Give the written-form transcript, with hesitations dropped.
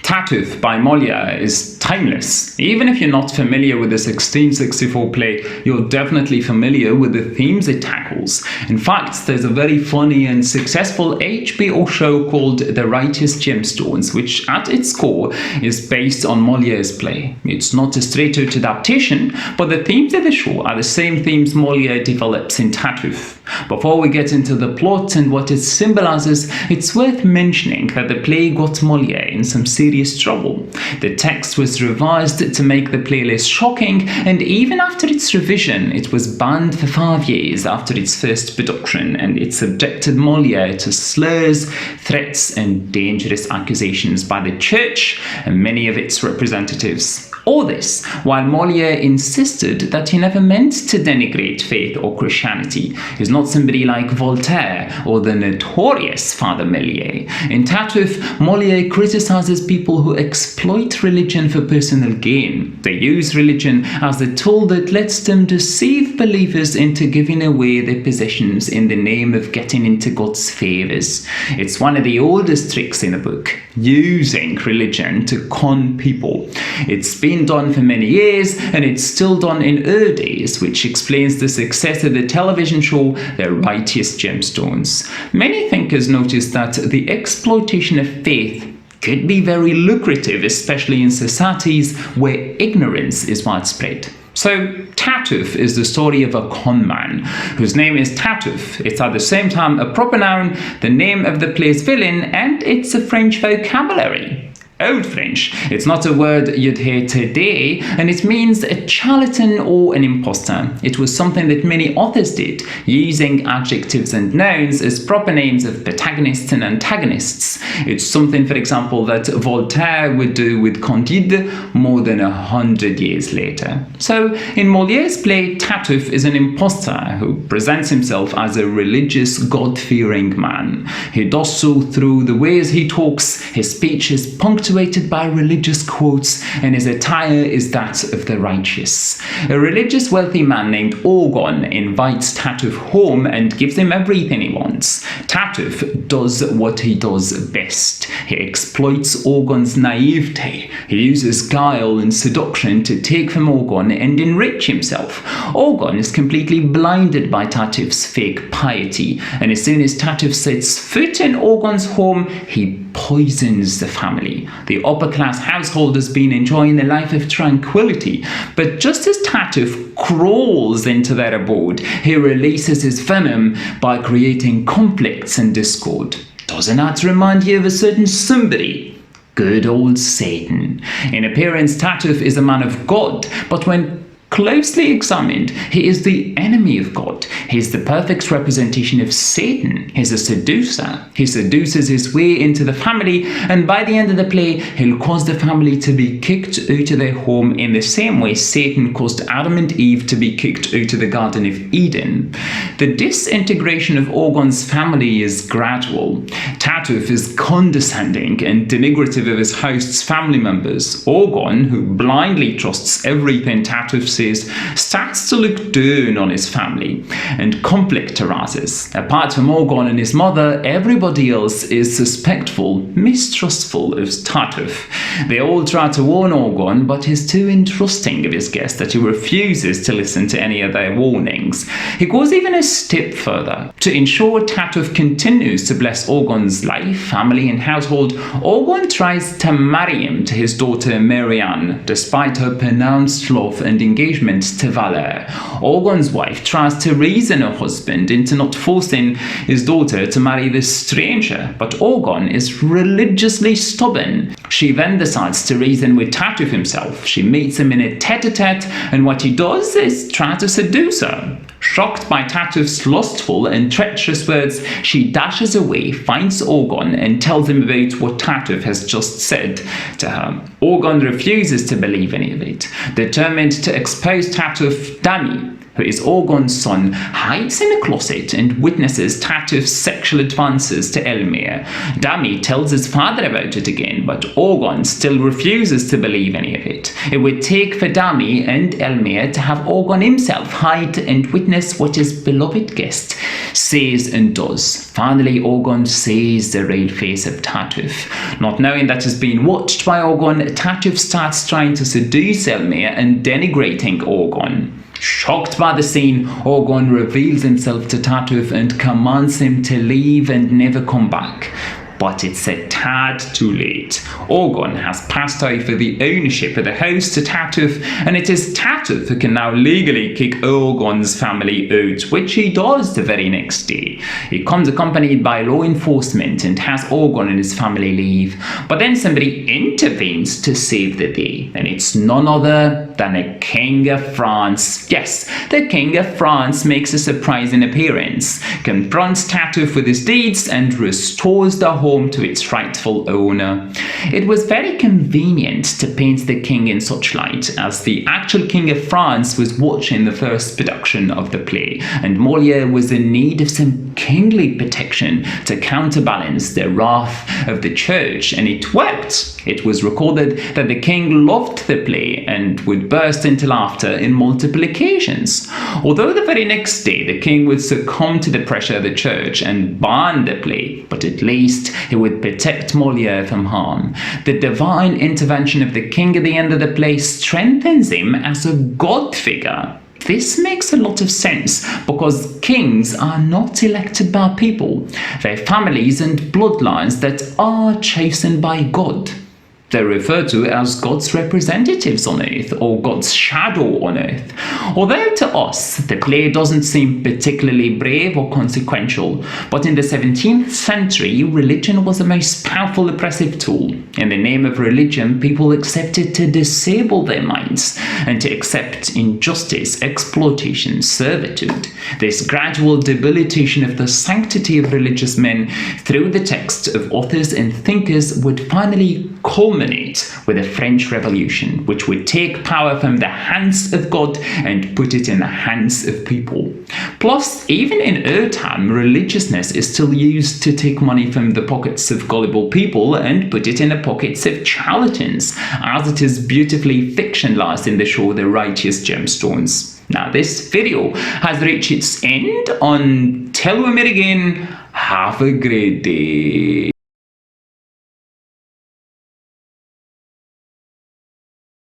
Tartuffe by Moliere is timeless. Even if you're not familiar with the 1664 play, you're definitely familiar with the themes it tackles. In fact, there's a very funny and successful HBO show called The Righteous Gemstones, which at its core is based on Moliere's play. It's not a straight-out adaptation, but the themes of the show are the same themes Moliere develops in Tartuffe. Before we get into the plot and what it symbolizes, it's worth mentioning that the play got Moliere in some serious trouble. The text was revised to make the play less shocking, and even after its revision, it was banned for 5 years after its first production, and it subjected Moliere to slurs, threats, and dangerous accusations by the church and many of its representatives. All this while Moliere insisted that he never meant to denigrate faith or Christianity. He's not somebody like Voltaire or the notorious Father Moliere. In Tartuffe, Moliere criticizes people who exploit religion for personal gain. They use religion as a tool that lets them deceive believers into giving away their possessions in the name of getting into God's favors. It's one of the oldest tricks in the book, using religion to con people. It's been done for many years, and it's still done in our days, which explains the success of the television show The Righteous Gemstones. Many thinkers noticed that the exploitation of faith could be very lucrative, especially in societies where ignorance is widespread. So, Tartuffe is the story of a con man whose name is Tartuffe. It's at the same time a proper noun, the name of the play's villain, and it's a French vocabulary. Old French. It's not a word you'd hear today, and it means a charlatan or an impostor. It was something that many authors did, using adjectives and nouns as proper names of protagonists and antagonists. It's something, for example, that Voltaire would do with Candide more than 100 years later. So, in Moliere's play, Tartuffe is an impostor who presents himself as a religious, God-fearing man. He does so through the ways he talks. His speech is punctuated by religious quotes, and his attire is that of the righteous. A religious wealthy man named Orgon invites Tartuffe home and gives him everything he wants. Tartuffe does what he does best. He exploits Orgon's naivete. He uses guile and seduction to take from Orgon and enrich himself. Orgon is completely blinded by Tartuffe's fake piety, and as soon as Tartuffe sets foot in Orgon's home, he poisons the family. The upper-class household has been enjoying a life of tranquility, but just as Tartuffe crawls into their abode, he releases his venom by creating conflicts and discord. Doesn't that remind you of a certain somebody? Good old Satan. In appearance, Tartuffe is a man of God, but when closely examined, he is the enemy of God. He is the perfect representation of Satan. He's a seducer. He seduces his way into the family, and by the end of the play, he'll cause the family to be kicked out of their home in the same way Satan caused Adam and Eve to be kicked out of the Garden of Eden. The disintegration of Orgon's family is gradual. Tartuffe is condescending and denigrative of his host's family members. Orgon, who blindly trusts everything Tartuffe says, starts to look down on his family, and conflict arises. Apart from Orgon and his mother, everybody else is suspectful, mistrustful of Tartuffe. They all try to warn Orgon, but he's too entrusting of his guest that he refuses to listen to any of their warnings. He goes even a step further. To ensure Tartuffe continues to bless Orgon's life, family, and household, Orgon tries to marry him to his daughter Marianne, despite her pronounced love and engagement to Valère. Orgon's wife tries to reason her husband into not forcing his daughter to marry this stranger, but Orgon is religiously stubborn. She then decides to reason with Tartuffe himself. She meets him in a tete-a-tete, and what he does is try to seduce her. Shocked by Tartuffe's lustful and treacherous words, she dashes away, finds Orgon, and tells him about what Tartuffe has just said to her. Orgon refuses to believe any of it. Determined to expose Tartuffe, Dami, who is Orgon's son, hides in a closet and witnesses Tartuffe's sexual advances to Elmire. Dami tells his father about it again, but Orgon still refuses to believe any of it. It would take for Dami and Elmire to have Orgon himself hide and witness what his beloved guest says and does. Finally, Orgon sees the real face of Tartuffe. Not knowing that he's being watched by Orgon, Tartuffe starts trying to seduce Elmire and denigrating Orgon. Shocked by the scene, Orgon reveals himself to Tartuffe and commands him to leave and never come back. But it's a tad too late. Orgon has passed over the ownership of the house to Tartuffe, and it is Tartuffe who can now legally kick Orgon's family out, which he does the very next day. He comes accompanied by law enforcement and has Orgon and his family leave. But then somebody intervenes to save the day, and it's none other than a King of France. Yes, the King of France makes a surprising appearance, confronts Tartuffe with his deeds, and restores the home to its rightful owner. It was very convenient to paint the king in such light, as the actual King of France was watching the first production of the play, and Moliere was in need of some kingly protection to counterbalance the wrath of the church, and it worked. It was recorded that the king loved the play and would burst into laughter in multiple occasions. Although the very next day the king would succumb to the pressure of the church and ban the play, but at least he would protect Moliere from harm. The divine intervention of the king at the end of the play strengthens him as a god figure. This makes a lot of sense because kings are not elected by people. They're families and bloodlines that are chosen by God. They're referred to as God's representatives on earth, or God's shadow on earth. Although to us, the play doesn't seem particularly brave or consequential, but in the 17th century, religion was the most powerful oppressive tool. In the name of religion, people accepted to disable their minds and to accept injustice, exploitation, servitude. This gradual debilitation of the sanctity of religious men through the text of authors and thinkers would finally culminate with the French Revolution, which would take power from the hands of God and put it in the hands of people. Plus, even in our time, religiousness is still used to take money from the pockets of gullible people and put it in the pockets of charlatans, as it is beautifully fictionalized in the show The Righteous Gemstones. Now, this video has reached its end. Until we meet again, have a great day.